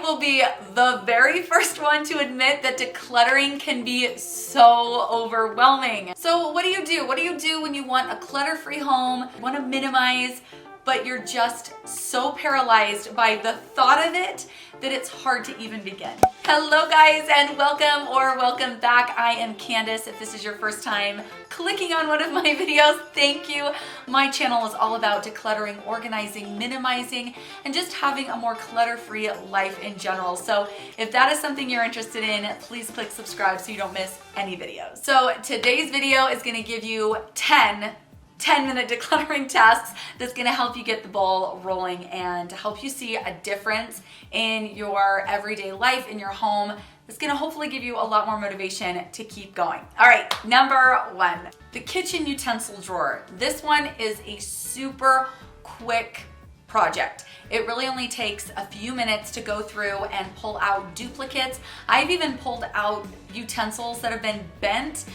will be the very first one to admit that decluttering can be so overwhelming. So what do you do? What do you do when you want a clutter-free home, want to minimize, but you're just so paralyzed by the thought of it that it's hard to even begin? Hello guys, and welcome back. I am Candace. If this is your first time clicking on one of my videos, thank you. My channel is all about decluttering, organizing, minimizing, and just having a more clutter-free life in general. So if that is something you're interested in, please click subscribe so you don't miss any videos. So today's video is gonna give you 10-minute decluttering tasks that's gonna help you get the ball rolling and help you see a difference in your everyday life, in your home. It's gonna hopefully give you a lot more motivation to keep going. All right, number one, the kitchen utensil drawer. This one is a super quick project. It really only takes a few minutes to go through and pull out duplicates. I've even pulled out utensils that have been bent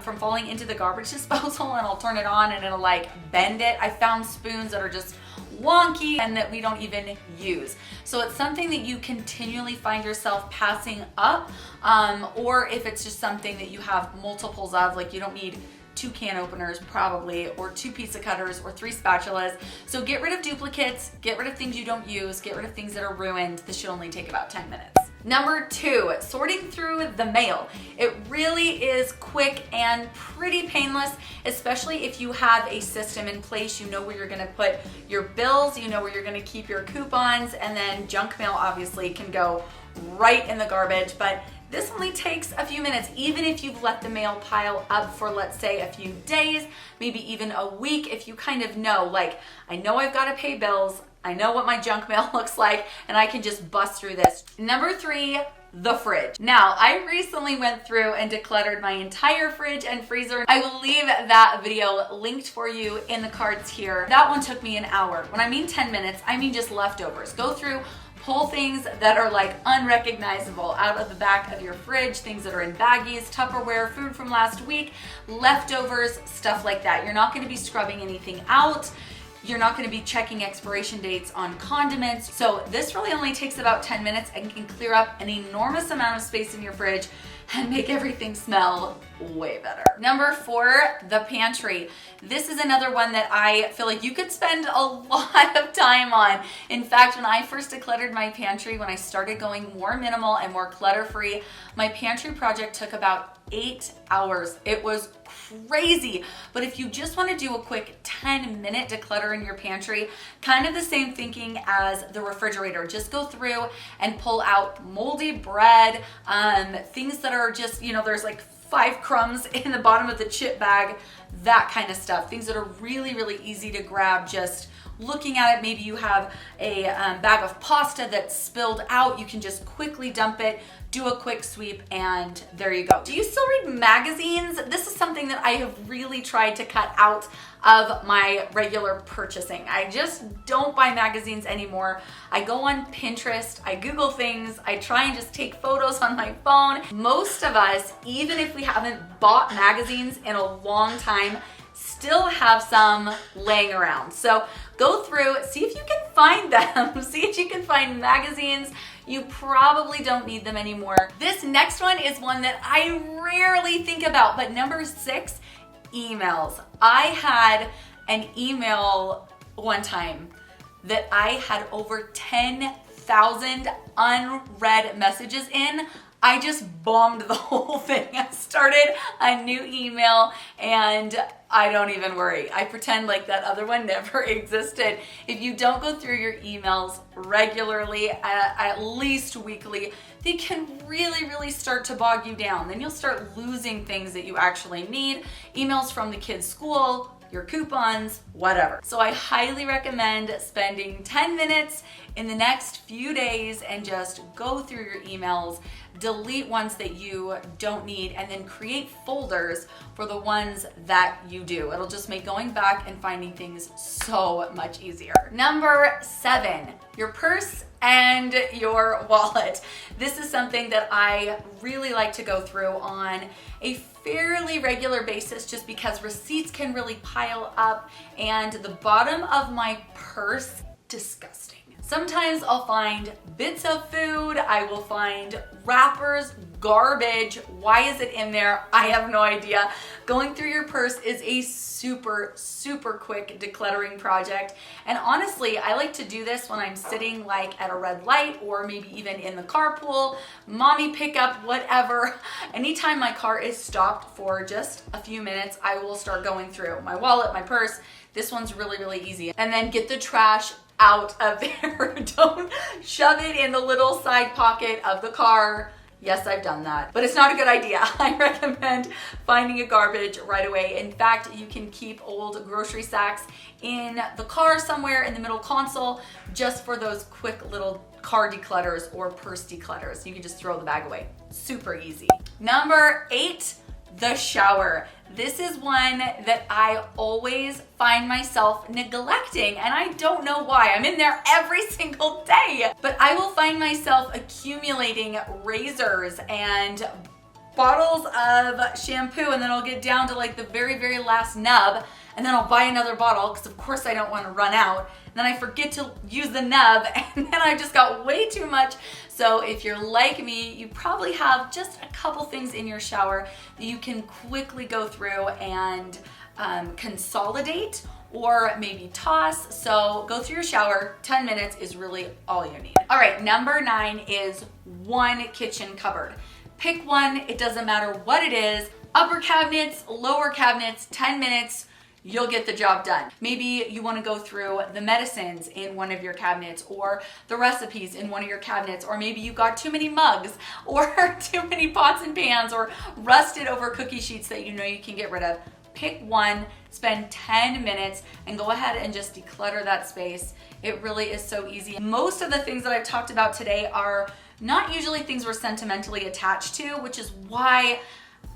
from falling into the garbage disposal, and I'll turn it on and it'll like bend it. I found spoons that are just wonky and that we don't even use. So it's something that you continually find yourself passing up, or if it's just something that you have multiples of, like you don't need 2 can openers probably, or 2 pizza cutters, or 3 spatulas. So get rid of duplicates, get rid of things you don't use, get rid of things that are ruined. This should only take about 10 minutes. Number 2, sorting through the mail. It really is quick and pretty painless, especially if you have a system in place. You know where you're gonna put your bills, you know where you're gonna keep your coupons, and then junk mail obviously can go right in the garbage, but this only takes a few minutes, even if you've let the mail pile up for, let's say, a few days, maybe even a week. If you kind of know, like, I know I've got to pay bills, I know what my junk mail looks like, and I can just bust through this. Number 3, the fridge. Now, I recently went through and decluttered my entire fridge and freezer. I will leave that video linked for you in the cards here. That one took me an hour. When I mean 10 minutes, I mean just leftovers. Go through, pull things that are like unrecognizable out of the back of your fridge, things that are in baggies, Tupperware, food from last week, leftovers, stuff like that. You're not gonna be scrubbing anything out. You're not gonna be checking expiration dates on condiments. So this really only takes about 10 minutes and can clear up an enormous amount of space in your fridge and make everything smell way better. Number 4, the pantry. This is another one that I feel like you could spend a lot of time on. In fact, when I first decluttered my pantry, when I started going more minimal and more clutter-free, my pantry project took about 8 hours. It was crazy. But if you just want to do a quick 10-minute declutter in your pantry, kind of the same thinking as the refrigerator. Just go through and pull out moldy bread, things that are just, you know, there's like 5 crumbs in the bottom of the chip bag, that kind of stuff. Things that are really, really easy to grab just looking at it. Maybe you have a bag of pasta that's spilled out. You can just quickly dump it, do a quick sweep, and there you go. Do you still read magazines? This is something that I have really tried to cut out of my regular purchasing. I just don't buy magazines anymore. I go on Pinterest, I Google things, I try and just take photos on my phone. Most of us, even if we haven't bought magazines in a long time, still have some laying around. So go through, see if you can find them. See if you can find magazines. You probably don't need them anymore. This next one is one that I rarely think about, but number 6, emails. I had an email one time that I had over 10,000 unread messages in. I just bombed the whole thing. I started a new email and I don't even worry. I pretend like that other one never existed. If you don't go through your emails regularly, at least weekly, they can really, really start to bog you down. Then you'll start losing things that you actually need. Emails from the kids' school, your coupons, whatever. So I highly recommend spending 10 minutes in the next few days and just go through your emails, delete ones that you don't need, and then create folders for the ones that you do. It'll just make going back and finding things so much easier. Number 7, your purse and your wallet. This is something that I really like to go through on a fairly regular basis just because receipts can really pile up, and the bottom of my purse, disgusting. Sometimes I'll find bits of food, I will find wrappers, garbage. Why is it in there? I have no idea. Going through your purse is a super quick decluttering project. And honestly, I like to do this when I'm sitting like at a red light or maybe even in the carpool, mommy pickup, whatever. Anytime my car is stopped for just a few minutes, I will start going through my wallet, my purse. This one's really easy. And then get the trash out of there. Don't shove it in the little side pocket of the car. Yes, I've done that, but it's not a good idea. I recommend finding a garbage right away. In fact, you can keep old grocery sacks in the car somewhere in the middle console just for those quick little car declutters or purse declutters. You can just throw the bag away. Super easy. Number 8, the shower. This is one that I always find myself neglecting, and I don't know why. I'm in there every single day, but I will find myself accumulating razors and bottles of shampoo, and then I'll get down to like the very last nub, and then I'll buy another bottle because of course I don't want to run out. And then I forget to use the nub, and then I've just got way too much. So if you're like me, you probably have just a couple things in your shower that you can quickly go through and consolidate or maybe toss. So go through your shower. 10 minutes is really all you need. All right, number 9 is one kitchen cupboard. Pick one, it doesn't matter what it is. Upper cabinets, lower cabinets, 10 minutes, you'll get the job done. Maybe you want to go through the medicines in one of your cabinets or the recipes in one of your cabinets, or maybe you got too many mugs or too many pots and pans or rusted over cookie sheets that you know you can get rid of. Pick one, spend 10 minutes, and go ahead and just declutter that space. It really is so easy. Most of the things that I've talked about today are not usually things we're sentimentally attached to, which is why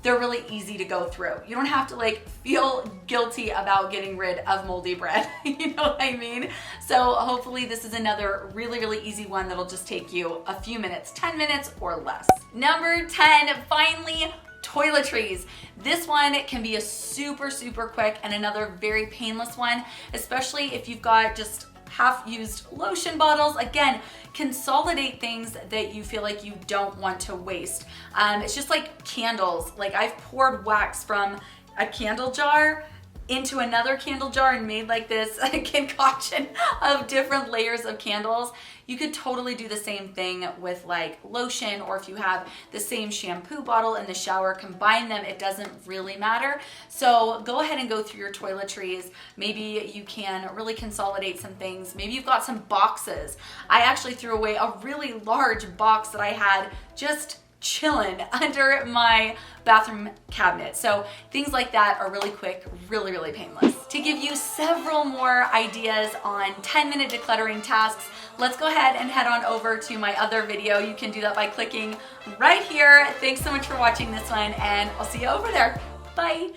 they're really easy to go through. You don't have to like feel guilty about getting rid of moldy bread. You know what I mean? So hopefully this is another really easy one that'll just take you a few minutes, 10 minutes or less. Number 10, finally, toiletries. This one can be a super quick and another very painless one, especially if you've got just half-used lotion bottles. Again, consolidate things that you feel like you don't want to waste. It's just like candles. Like I've poured wax from a candle jar into another candle jar and made like this concoction of different layers of candles. You could totally do the same thing with like lotion, or if you have the same shampoo bottle in the shower, combine them. It doesn't really matter. So go ahead and go through your toiletries. Maybe you can really consolidate some things. Maybe you've got some boxes. I actually threw away a really large box that I had just chilling under my bathroom cabinet. So things like that are really quick, really painless. To give you several more ideas on 10-minute decluttering tasks, let's go ahead and head on over to my other video. You can do that by clicking right here. Thanks so much for watching this one, and I'll see you over there. Bye.